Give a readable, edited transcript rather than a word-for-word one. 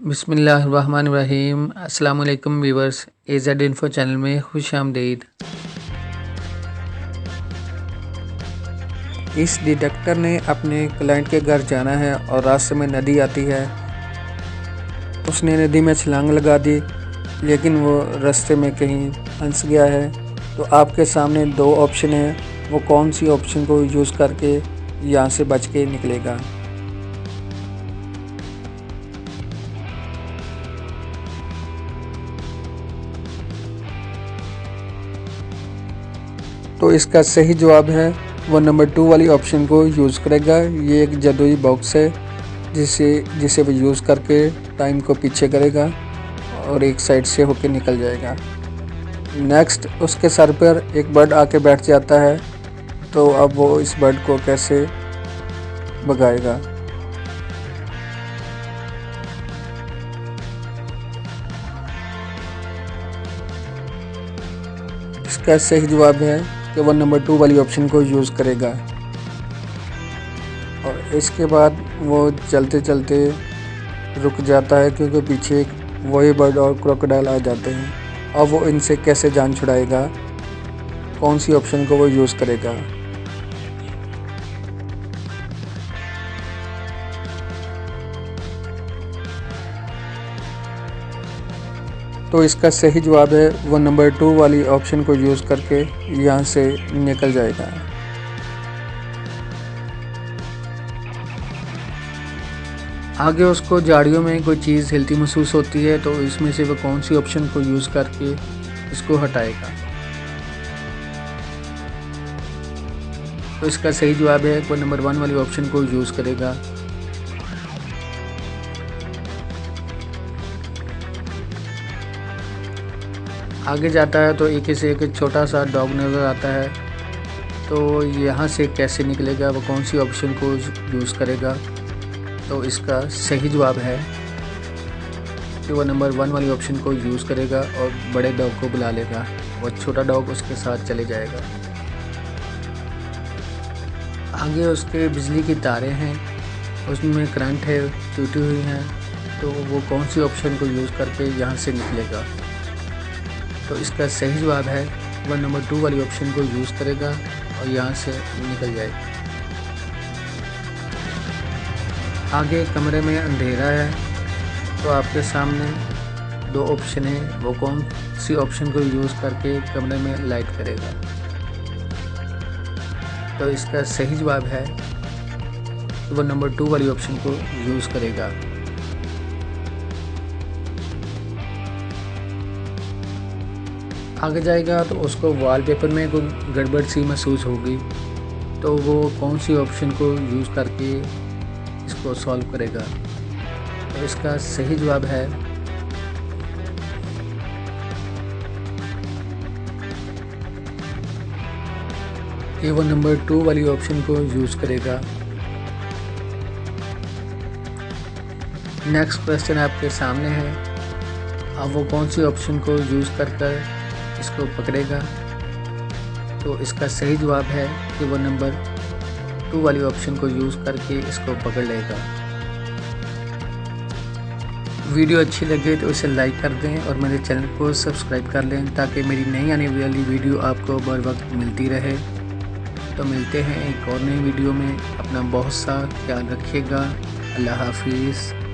बिस्मिल्लाहिर्रहमानिर्रहीम। अस्सलाम वालेकुम व्यूवर्स, AZ इन्फो चैनल में खुश आमदीद। इस डिटेक्टर ने अपने क्लाइंट के घर जाना है और रास्ते में नदी आती है। उसने नदी में छलांग लगा दी, लेकिन वो रास्ते में कहीं फंस गया है। तो आपके सामने दो ऑप्शन है, वो कौन सी ऑप्शन को यूज़ करके यहाँ से बच के निकलेगा। तो इसका सही जवाब है वो नंबर 2 वाली ऑप्शन को यूज़ करेगा। ये एक जादुई बॉक्स है जिसे वो यूज़ करके टाइम को पीछे करेगा और एक साइड से होके निकल जाएगा। नेक्स्ट उसके सर पर एक बर्ड आके बैठ जाता है, तो अब वो इस बर्ड को कैसे भगाएगा। इसका सही जवाब है कि वो नंबर 2 वाली ऑप्शन को यूज़ करेगा। और इसके बाद वो चलते चलते रुक जाता है, क्योंकि पीछे एक वही बर्ड और क्रोकोडाइल आ जाते हैं। अब वो इनसे कैसे जान छुड़ाएगा, कौन सी ऑप्शन को वो यूज़ करेगा। तो इसका सही जवाब है वो नंबर 2 वाली ऑप्शन को यूज़ करके यहाँ से निकल जाएगा। आगे उसको झाड़ियों में कोई चीज़ हिलती महसूस होती है, तो इसमें से वो कौन सी ऑप्शन को यूज़ करके इसको हटाएगा। तो इसका सही जवाब है वो नंबर 1 वाली ऑप्शन को यूज़ करेगा। आगे जाता है तो एक से एक छोटा सा डॉग नज़र आता है, तो यहाँ से कैसे निकलेगा, वो कौन सी ऑप्शन को यूज़ करेगा। तो इसका सही जवाब है कि वो नंबर 1 वाली ऑप्शन को यूज़ करेगा और बड़े डॉग को बुला लेगा और छोटा डॉग उसके साथ चले जाएगा। आगे उसके बिजली की तारें हैं, उसमें करंट है, टूटी हुई हैं, तो वो कौन सी ऑप्शन को यूज़ करके यहाँ से निकलेगा। तो इसका सही जवाब है वह नंबर 2 वाली ऑप्शन को यूज़ करेगा और यहाँ से निकल जाएगा। आगे कमरे में अंधेरा है, तो आपके सामने दो ऑप्शन है, वो कौन सी ऑप्शन को यूज़ करके कमरे में लाइट करेगा। तो इसका सही जवाब है वो नंबर 2 वाली ऑप्शन को यूज़ करेगा। आगे जाएगा तो उसको वॉलपेपर में कोई गड़बड़ सी महसूस होगी, तो वो कौन सी ऑप्शन को यूज़ करके इसको सॉल्व करेगा। तो इसका सही जवाब है कि वो नंबर 2 वाली ऑप्शन को यूज़ करेगा। नेक्स्ट क्वेश्चन आपके सामने है, अब वो कौन सी ऑप्शन को यूज़ कर इसको पकड़ेगा। तो इसका सही जवाब है कि वो नंबर 2 वाली ऑप्शन को यूज़ करके इसको पकड़ लेगा। वीडियो अच्छी लगे तो इसे लाइक कर दें और मेरे चैनल को सब्सक्राइब कर लें, ताकि मेरी नई आने वाली वीडियो आपको बर वक्त मिलती रहे। तो मिलते हैं एक और नई वीडियो में। अपना बहुत सा ख्याल रखिएगा। अल्लाह हाफिज़।